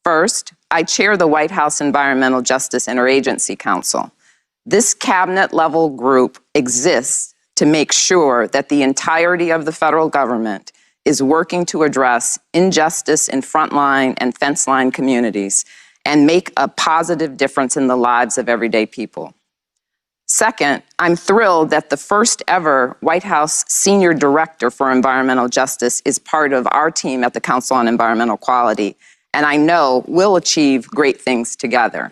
First, I chair the White House Environmental Justice Interagency Council. This cabinet-level group exists to make sure that the entirety of the federal government is working to address injustice in frontline and fence-line communities and make a positive difference in the lives of everyday people. Second, I'm thrilled that the first ever White House Senior Director for Environmental Justice is part of our team at the Council on Environmental Quality, and I know we'll achieve great things together.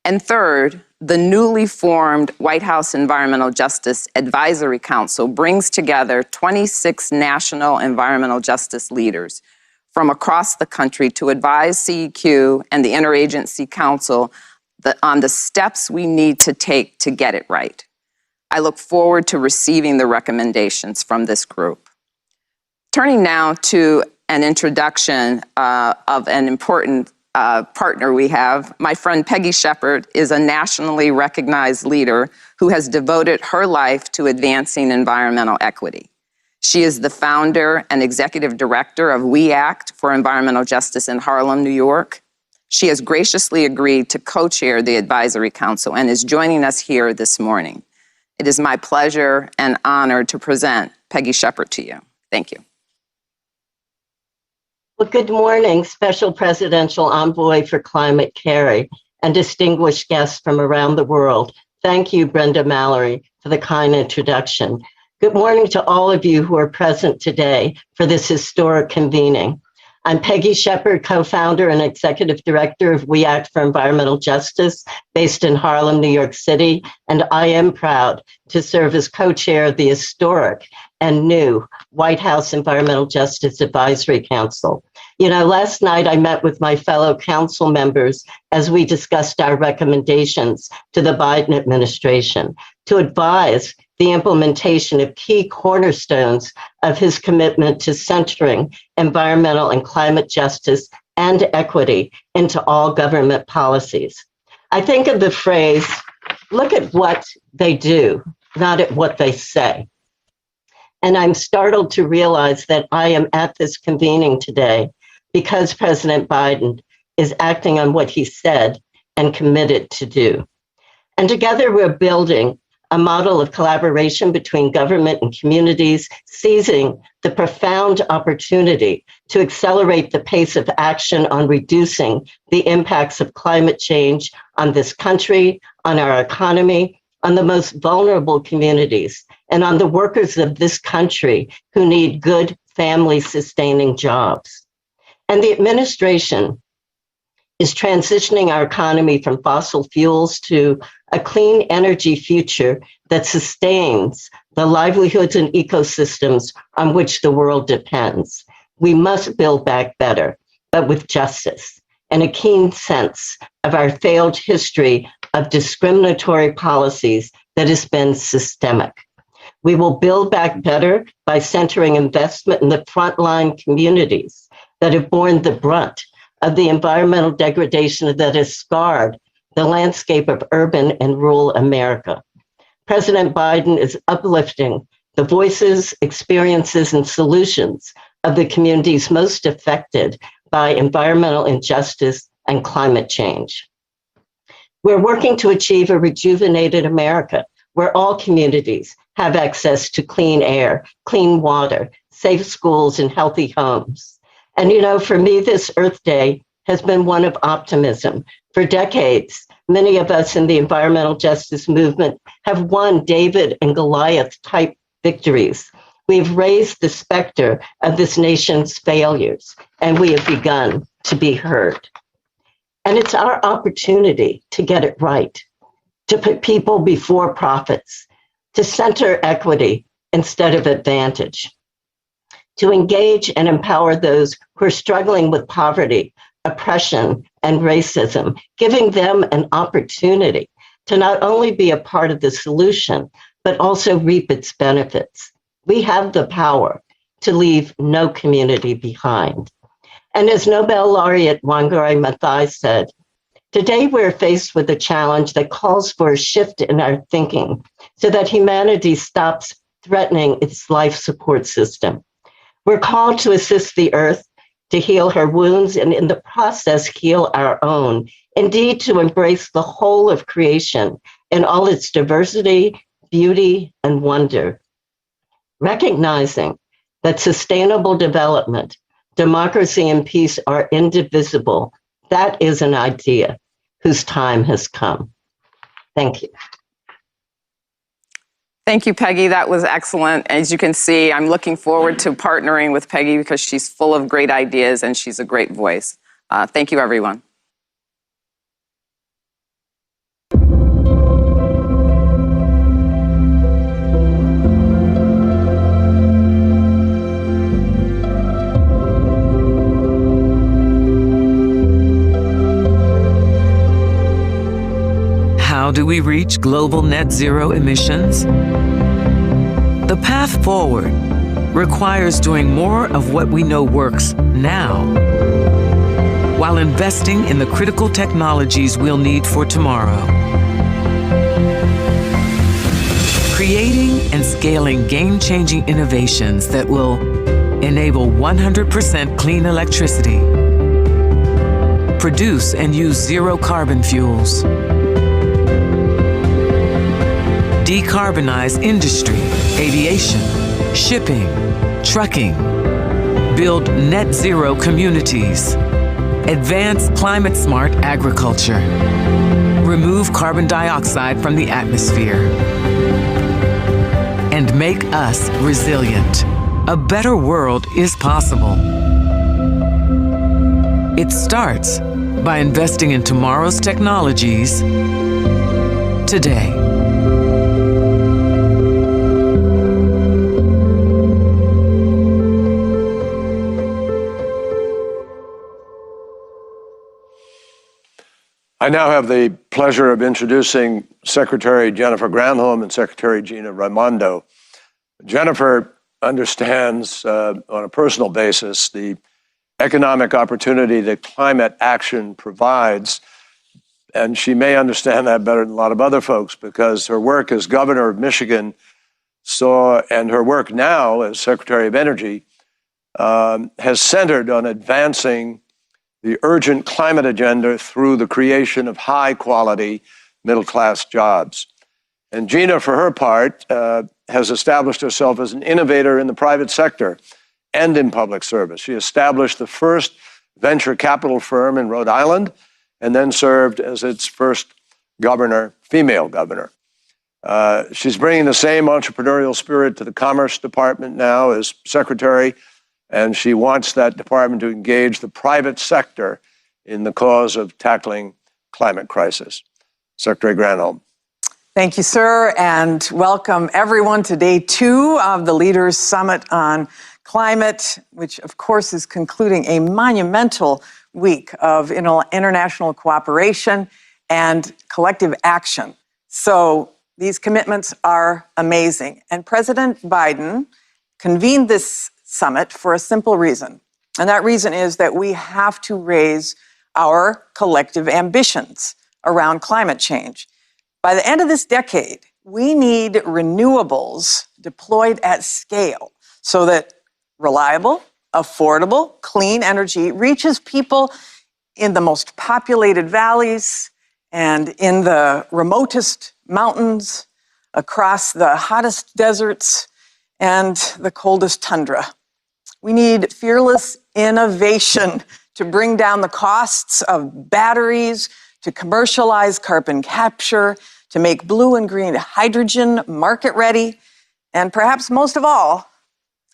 And third, the newly formed White House Environmental Justice Advisory Council brings together 26 national environmental justice leaders from across the country to advise CEQ and the Interagency Council on the steps we need to take to get it right. I look forward to receiving the recommendations from this group. Turning now to an introduction of an important partner we have, my friend Peggy Shepard is a nationally recognized leader who has devoted her life to advancing environmental equity. She is the founder and executive director of We Act for Environmental Justice in Harlem, New York. She has graciously agreed to co-chair the Advisory Council and is joining us here this morning. It is my pleasure and honor to present Peggy Shepard to you. Thank you. Well, good morning, Special Presidential Envoy for Climate Kerry and distinguished guests from around the world. Thank you, Brenda Mallory, for the kind introduction. Good morning to all of you who are present today for this historic convening. I'm Peggy Shepard, co-founder and executive director of We Act for Environmental Justice, based in Harlem, New York City, and I am proud to serve as co-chair of the historic and new White House Environmental Justice Advisory Council. You know, last night I met with my fellow council members as we discussed our recommendations to the Biden administration to advise the implementation of key cornerstones of his commitment to centering environmental and climate justice and equity into all government policies. I think of the phrase, look at what they do, not at what they say. And I'm startled to realize that I am at this convening today because President Biden is acting on what he said and committed to do. And together we're building a model of collaboration between government and communities, seizing the profound opportunity to accelerate the pace of action on reducing the impacts of climate change on this country, on our economy, on the most vulnerable communities, and on the workers of this country who need good family-sustaining jobs. And the administration is transitioning our economy from fossil fuels to a clean energy future that sustains the livelihoods and ecosystems on which the world depends. We must build back better, but with justice and a keen sense of our failed history of discriminatory policies that has been systemic. We will build back better by centering investment in the frontline communities that have borne the brunt of the environmental degradation that has scarred the landscape of urban and rural America. President Biden is uplifting the voices, experiences, and solutions of the communities most affected by environmental injustice and climate change. We're working to achieve a rejuvenated America where all communities have access to clean air, clean water, safe schools, and healthy homes. And you know, for me, this Earth Day has been one of optimism. For decades, many of us in the environmental justice movement have won David and Goliath type victories. We've raised the specter of this nation's failures, and we have begun to be heard. And it's our opportunity to get it right, to put people before profits, to center equity instead of advantage, to engage and empower those who are struggling with poverty, oppression, and racism, giving them an opportunity to not only be a part of the solution, but also reap its benefits. We have the power to leave no community behind. And as Nobel laureate Wangari Maathai said, today we're faced with a challenge that calls for a shift in our thinking so that humanity stops threatening its life support system. We're called to assist the earth to heal her wounds and in the process heal our own. Indeed, to embrace the whole of creation in all its diversity, beauty, and wonder. Recognizing that sustainable development, democracy, and peace are indivisible, that is an idea whose time has come. Thank you. Thank you, Peggy. That was excellent. As you can see, I'm looking forward to partnering with Peggy because she's full of great ideas and she's a great voice. Thank you, everyone. How do we reach global net zero emissions? The path forward requires doing more of what we know works now, while investing in the critical technologies we'll need for tomorrow. Creating and scaling game-changing innovations that will enable 100% clean electricity, produce and use zero carbon fuels, decarbonize industry, aviation, shipping, trucking, build net zero communities, advance climate-smart agriculture, remove carbon dioxide from the atmosphere, and make us resilient. A better world is possible. It starts by investing in tomorrow's technologies today. I now have the pleasure of introducing Secretary Jennifer Granholm and Secretary Gina Raimondo. Jennifer understands on a personal basis the economic opportunity that climate action provides, and she may understand that better than a lot of other folks because her work as governor of Michigan and her work now as Secretary of Energy has centered on advancing the urgent climate agenda through the creation of high-quality middle-class jobs. And Gina, for her part, has established herself as an innovator in the private sector and in public service. She established the first venture capital firm in Rhode Island and then served as its first governor, female governor. She's bringing the same entrepreneurial spirit to the Commerce Department now as secretary, and she wants that department to engage the private sector in the cause of tackling climate crisis. Secretary Granholm. Thank you, sir, and welcome everyone to day 2 of the Leaders Summit on Climate, which of course is concluding a monumental week of international cooperation and collective action. So these commitments are amazing. And President Biden convened this summit for a simple reason. And that reason is that we have to raise our collective ambitions around climate change. By the end of this decade, we need renewables deployed at scale so that reliable, affordable, clean energy reaches people in the most populated valleys and in the remotest mountains, across the hottest deserts and the coldest tundra. We need fearless innovation to bring down the costs of batteries, to commercialize carbon capture, to make blue and green hydrogen market ready. And perhaps most of all,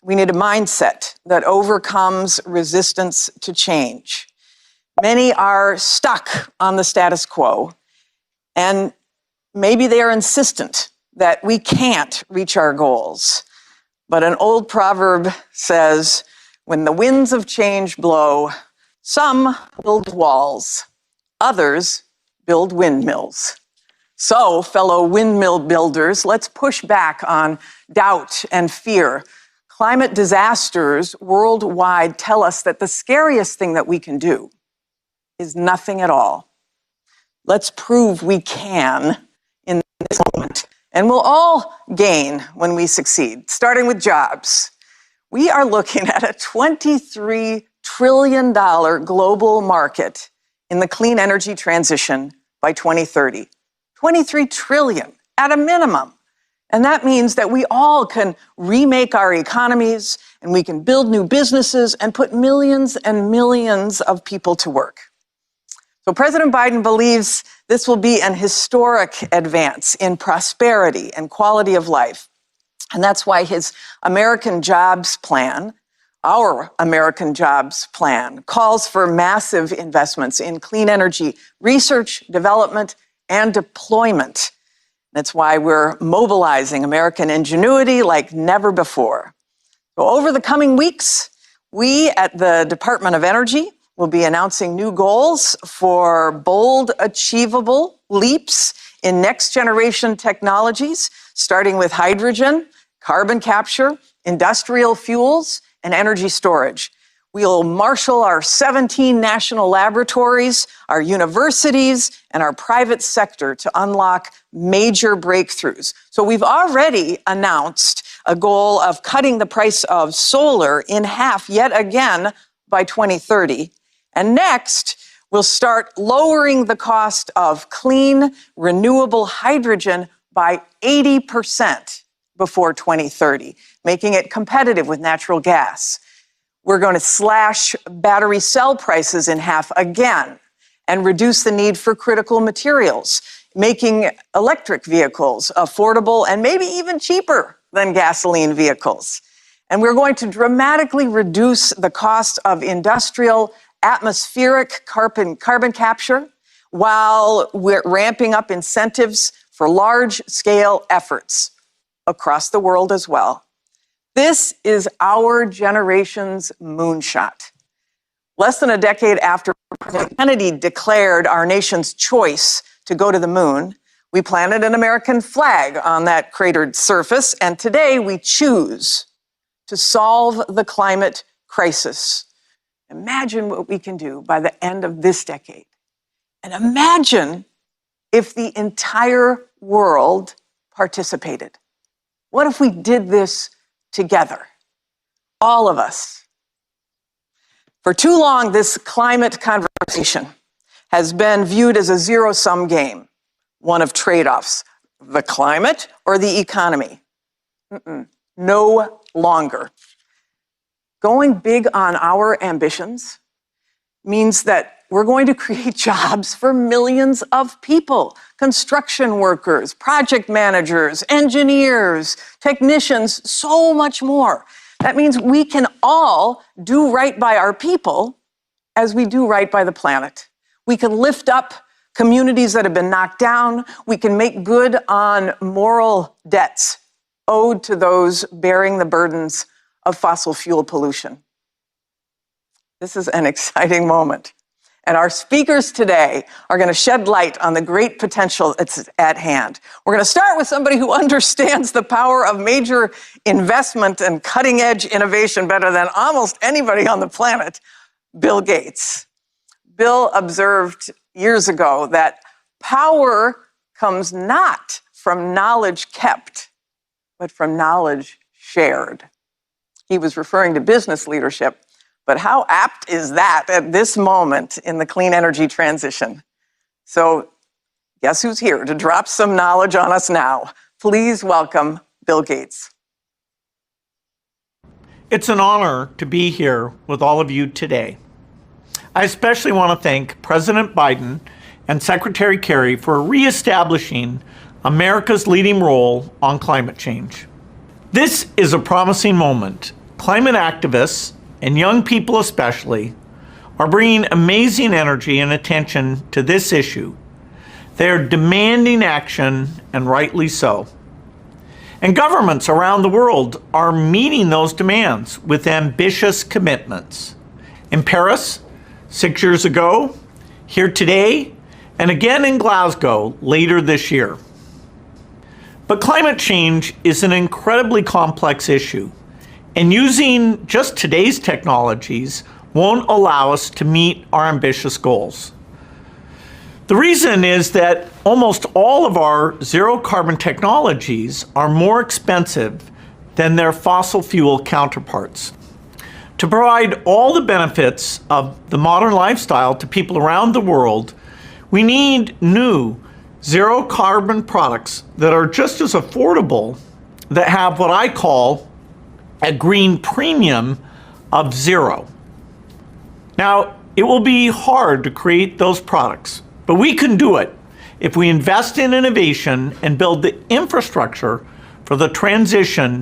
we need a mindset that overcomes resistance to change. Many are stuck on the status quo, and maybe they are insistent that we can't reach our goals. But an old proverb says, when the winds of change blow, some build walls, others build windmills. So, fellow windmill builders, let's push back on doubt and fear. Climate disasters worldwide tell us that the scariest thing that we can do is nothing at all. Let's prove we can in this moment. And we'll all gain when we succeed, starting with jobs. We are looking at a $23 trillion global market in the clean energy transition by 2030. 23 trillion at a minimum. And that means that we all can remake our economies and we can build new businesses and put millions and millions of people to work. So President Biden believes this will be an historic advance in prosperity and quality of life. And that's why his American Jobs Plan, our American Jobs Plan, calls for massive investments in clean energy research, development, and deployment. That's why we're mobilizing American ingenuity like never before. So over the coming weeks, we at the Department of Energy will be announcing new goals for bold, achievable leaps in next generation technologies, starting with hydrogen, carbon capture, industrial fuels, and energy storage. We'll marshal our 17 national laboratories, our universities, and our private sector to unlock major breakthroughs. So we've already announced a goal of cutting the price of solar in half yet again by 2030. And next, we'll start lowering the cost of clean, renewable hydrogen by 80% before 2030, making it competitive with natural gas. We're going to slash battery cell prices in half again and reduce the need for critical materials, making electric vehicles affordable and maybe even cheaper than gasoline vehicles. And we're going to dramatically reduce the cost of industrial atmospheric carbon capture while we're ramping up incentives for large-scale efforts across the world as well. This is our generation's moonshot. Less than a decade after President Kennedy declared our nation's choice to go to the moon, we planted an American flag on that cratered surface, and today we choose to solve the climate crisis. Imagine what we can do by the end of this decade. And imagine if the entire world participated. What if we did this together? All of us. For too long, this climate conversation has been viewed as a zero-sum game, one of trade-offs, the climate or the economy. No longer. Going big on our ambitions means that we're going to create jobs for millions of people, construction workers, project managers, engineers, technicians, so much more. That means we can all do right by our people as we do right by the planet. We can lift up communities that have been knocked down. We can make good on moral debts owed to those bearing the burdens of fossil fuel pollution. This is an exciting moment. And our speakers today are going to shed light on the great potential that's at hand. We're going to start with somebody who understands the power of major investment and cutting-edge innovation better than almost anybody on the planet, Bill Gates. Bill observed years ago that power comes not from knowledge kept, but from knowledge shared. He was referring to business leadership. But how apt is that at this moment in the clean energy transition? So guess who's here to drop some knowledge on us now? Please welcome Bill Gates. It's an honor to be here with all of you today. I especially want to thank President Biden and Secretary Kerry for reestablishing America's leading role on climate change. This is a promising moment. Climate activists, and young people especially, are bringing amazing energy and attention to this issue. They are demanding action, and rightly so. And governments around the world are meeting those demands with ambitious commitments. In Paris, 6 years ago, here today, and again in Glasgow later this year. But climate change is an incredibly complex issue. And using just today's technologies won't allow us to meet our ambitious goals. The reason is that almost all of our zero carbon technologies are more expensive than their fossil fuel counterparts. To provide all the benefits of the modern lifestyle to people around the world, we need new zero carbon products that are just as affordable, that have what I call a green premium of zero. Now, it will be hard to create those products, but we can do it if we invest in innovation and build the infrastructure for the transition